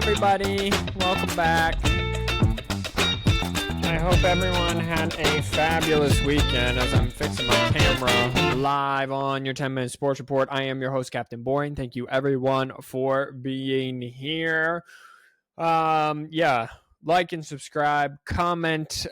everybody. Welcome back. I hope everyone had a fabulous weekend as I'm fixing my camera live on your 10-minute sports report. I am your host, Captain Boring. Thank you, everyone, for being here. Like and subscribe, comment,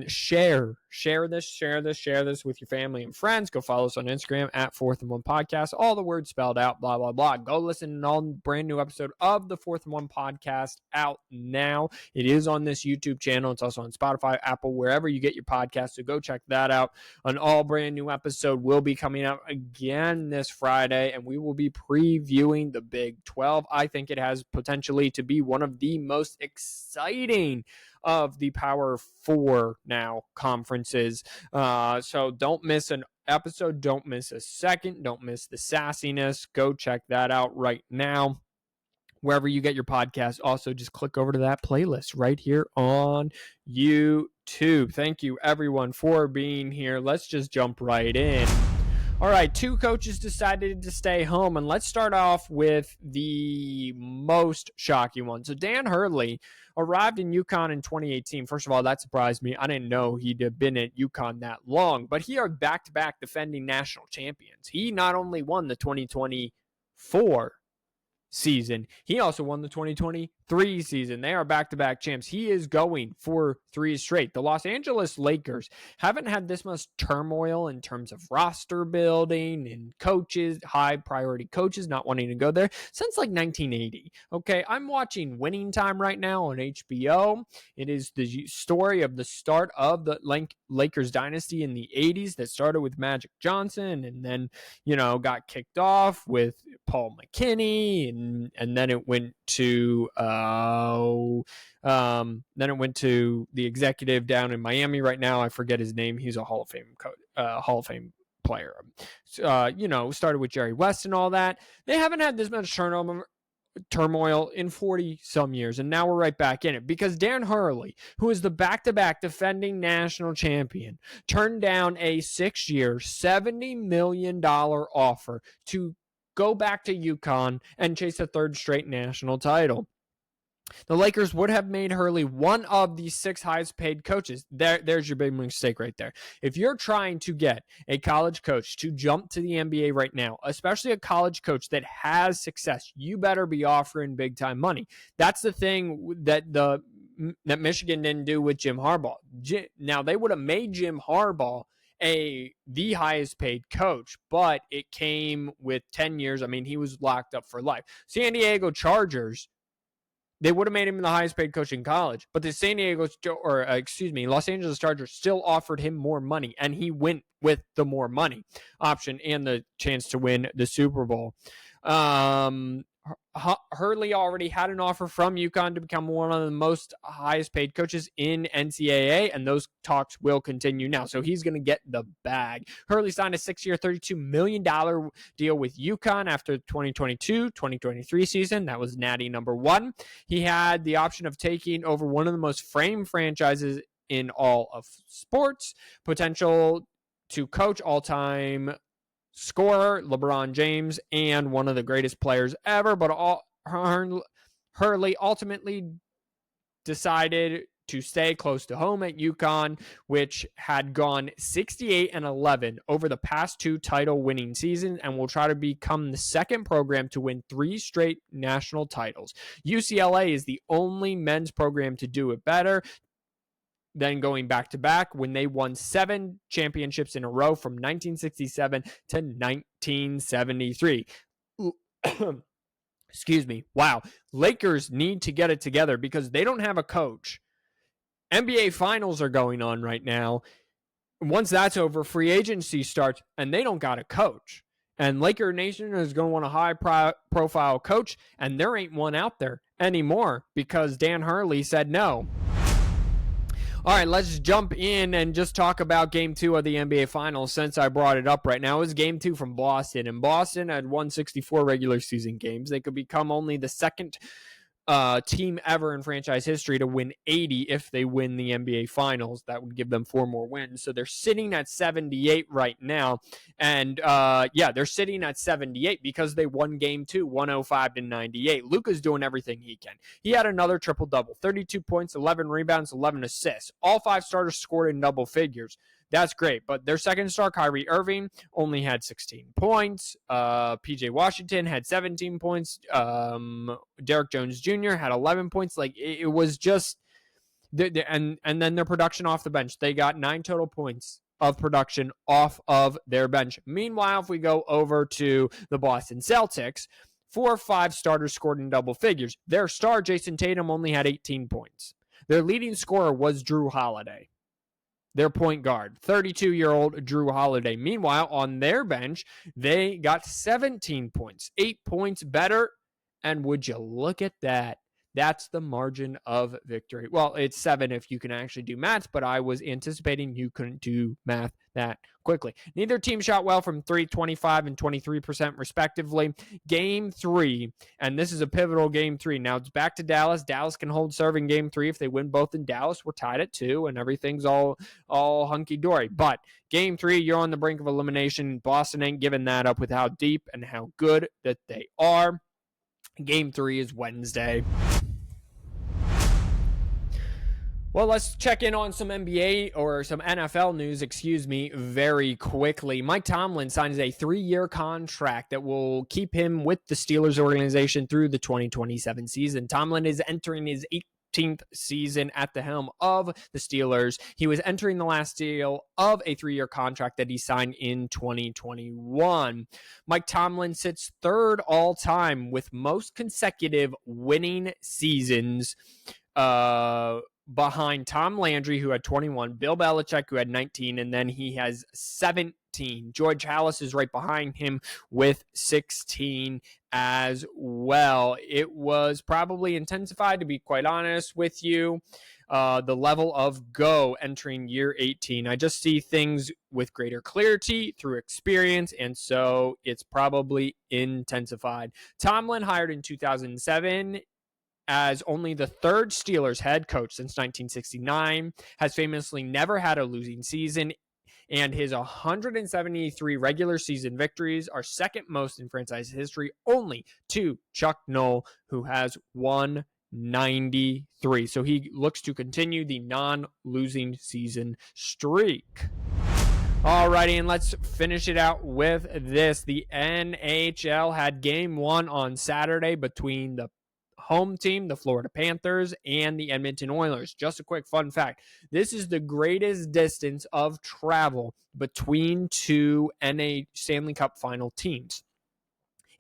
share this with your family and friends. Go follow us on Instagram at 4th and 1 Podcast. All the words spelled out, blah, blah, blah. Go listen to an all brand new episode of the 4th and 1 Podcast out now. It is on this YouTube channel. It's also on Spotify, Apple, wherever you get your podcast. So go check that out. An all brand new episode will be coming out again this Friday, and we will be previewing the Big 12. I think it has potentially to be one of the most exciting of the Power 4 now conferences. So don't miss an episode. Don't miss a second. Don't miss the sassiness. Go check that out right now. Wherever you get your podcast. Also, just click over to that playlist right here on YouTube. Thank you, everyone, for being here. Let's just jump right in. All right, two coaches decided to stay home, and let's start off with the most shocking one. So Dan Hurley arrived in UConn in 2018. First of all, that surprised me. I didn't know he'd have been at UConn that long, but he are back-to-back defending national champions. He not only won the 2024 season, he also won the 2023 season. They are back-to-back champs. He is going for 3 straight. The Los Angeles Lakers haven't had this much turmoil in terms of roster building and coaches, high priority coaches not wanting to go there since like 1980. Okay, I'm watching Winning Time right now on HBO. It is the story of the start of the Lakers dynasty in the 80s that started with Magic Johnson and then, got kicked off with Paul McKinney and then it went to the executive down in Miami right now. I forget his name. He's a Hall of Fame player. Started with Jerry West and all that. They haven't had this much turmoil in 40 some years, and now we're right back in it because Dan Hurley, who is the back-to-back defending national champion, turned down a 6-year $70 million offer to go back to UConn and chase a 3rd straight national title. The Lakers would have made Hurley one of the 6 highest paid coaches. There's your big mistake right there. If you're trying to get a college coach to jump to the NBA right now, especially a college coach that has success, you better be offering big time money. That's the thing that Michigan didn't do with Jim Harbaugh. Now they would have made Jim Harbaugh the highest paid coach, but it came with 10 years. I mean, he was locked up for life. San Diego Chargers, they would have made him the highest paid coach in college, but the Los Angeles Chargers still offered him more money, and he went with the more money option and the chance to win the Super Bowl. Hurley already had an offer from UConn to become one of the most highest paid coaches in NCAA, and those talks will continue now. So he's going to get the bag. Hurley signed a 6-year, $32 million deal with UConn after the 2022-2023 season. That was Natty number 1. He had the option of taking over one of the most famed franchises in all of sports, potential to coach all-time scorer LeBron James and one of the greatest players ever, but Hurley ultimately decided to stay close to home at UConn, which had gone 68-11 over the past 2 title-winning seasons and will try to become the second program to win 3 straight national titles. UCLA is the only men's program to do it better. Then going back-to-back when they won 7 championships in a row from 1967 to 1973. Excuse me. Wow. Lakers need to get it together because they don't have a coach. NBA Finals are going on right now. Once that's over, free agency starts, and they don't got a coach. And Laker Nation is going to want a high-profile coach, and there ain't one out there anymore because Dan Hurley said no. All right, let's jump in and just talk about Game 2 of the NBA Finals since I brought it up right now. It was Game 2 from Boston, and Boston had won 64 regular season games. They could become only the second team ever in franchise history to win 80 if they win the NBA Finals. That would give them 4 more wins. So they're sitting at 78 right now. And they're sitting at 78 because they won game 2, 105-98. Luka's doing everything he can. He had another triple-double, 32 points, 11 rebounds, 11 assists. All 5 starters scored in double figures. That's great. But their second star, Kyrie Irving, only had 16 points. PJ Washington had 17 points. Derek Jones Jr. had 11 points. Like, it was just, and then their production off the bench. They got 9 total points of production off of their bench. Meanwhile, if we go over to the Boston Celtics, 4 or 5 starters scored in double figures. Their star, Jason Tatum, only had 18 points. Their leading scorer was Drew Holiday, their point guard, 32-year-old Drew Holiday. Meanwhile, on their bench, they got 17 points, 8 points better. And would you look at that? That's the margin of victory. Well, it's 7 if you can actually do math, but I was anticipating you couldn't do math that quickly. Neither team shot well from 3, 25, and 23% respectively. Game 3, and this is a pivotal game 3. Now it's back to Dallas. Dallas can hold serve in game 3. If they win both in Dallas, we're tied at 2, and everything's all hunky-dory. But game 3, you're on the brink of elimination. Boston ain't giving that up with how deep and how good that they are. Game 3 is Wednesday. Well, let's check in on some NBA or some NFL news, very quickly. Mike Tomlin signs a 3-year contract that will keep him with the Steelers organization through the 2027 season. Tomlin is entering his 18th season at the helm of the Steelers. He was entering the last deal of a 3-year contract that he signed in 2021. Mike Tomlin sits 3rd all time with most consecutive winning seasons, behind Tom Landry, who had 21, Bill Belichick, who had 19, and then he has 17. George Halas is right behind him with 16 as well. It was probably intensified, to be quite honest with you, the level of go entering year 18. I just see things with greater clarity through experience, and so it's probably intensified. Tomlin, hired in 2007, as only the 3rd Steelers head coach since 1969, has famously never had a losing season, and his 173 regular season victories are second most in franchise history, only to Chuck Noll, who has 193. So he looks to continue the non-losing season streak. Alrighty, and let's finish it out with this. The NHL had game 1 on Saturday between the home team, the Florida Panthers, and the Edmonton Oilers. Just a quick fun fact. This is the greatest distance of travel between 2 Stanley Cup final teams.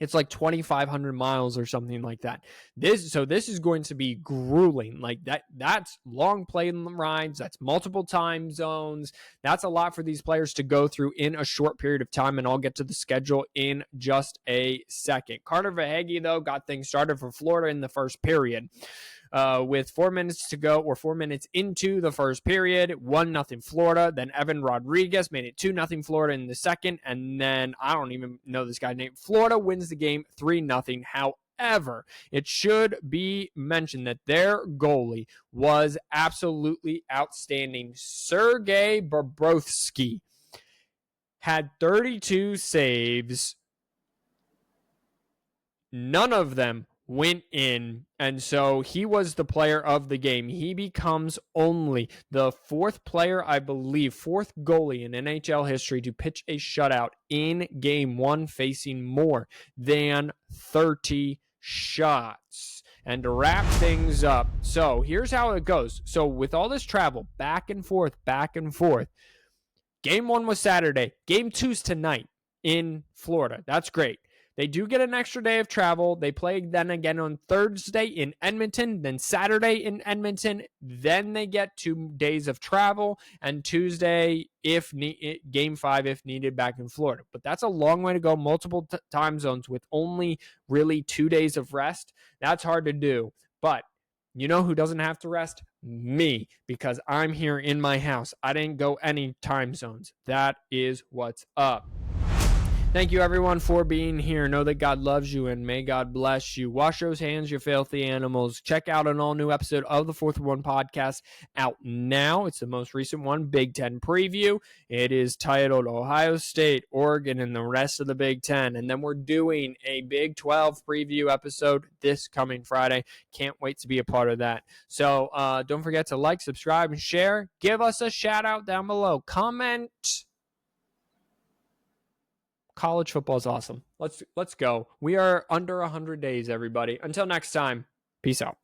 It's like 2,500 miles or something like that. This is going to be grueling. Like that's long plane rides. That's multiple time zones. That's a lot for these players to go through in a short period of time, and I'll get to the schedule in just a second. Carter Verhaeghe, though, got things started for Florida in the first period. With 4 minutes to go, or 4 minutes into the first period, 1-0 Florida. Then Evan Rodriguez made it 2-0 Florida in the second, and then I don't even know this guy's name. Florida wins the game 3-0. However, it should be mentioned that their goalie was absolutely outstanding. Sergei Bobrovsky had 32 saves. None of them went in, and so he was the player of the game. He becomes only the 4th player, I believe, 4th goalie in NHL history to pitch a shutout in game 1, facing more than 30 shots. And to wrap things up, so here's how it goes. So with all this travel back and forth, game 1 was Saturday. Game 2's tonight in Florida. That's great. They do get an extra day of travel. They play then again on Thursday in Edmonton, then Saturday in Edmonton. Then they get 2 days of travel, and Tuesday, game 5, if needed, back in Florida. But that's a long way to go, multiple time zones with only really 2 days of rest. That's hard to do. But you know who doesn't have to rest? Me, because I'm here in my house. I didn't go any time zones. That is what's up. Thank you, everyone, for being here. Know that God loves you, and may God bless you. Wash those hands, you filthy animals. Check out an all-new episode of the 4th and 1 podcast out now. It's the most recent one, Big Ten preview. It is titled Ohio State, Oregon, and the rest of the Big Ten. And then we're doing a Big 12 preview episode this coming Friday. Can't wait to be a part of that. So don't forget to like, subscribe, and share. Give us a shout-out down below. Comment. College football is awesome. Let's go. We are under 100 days, everybody. Until next time, peace out.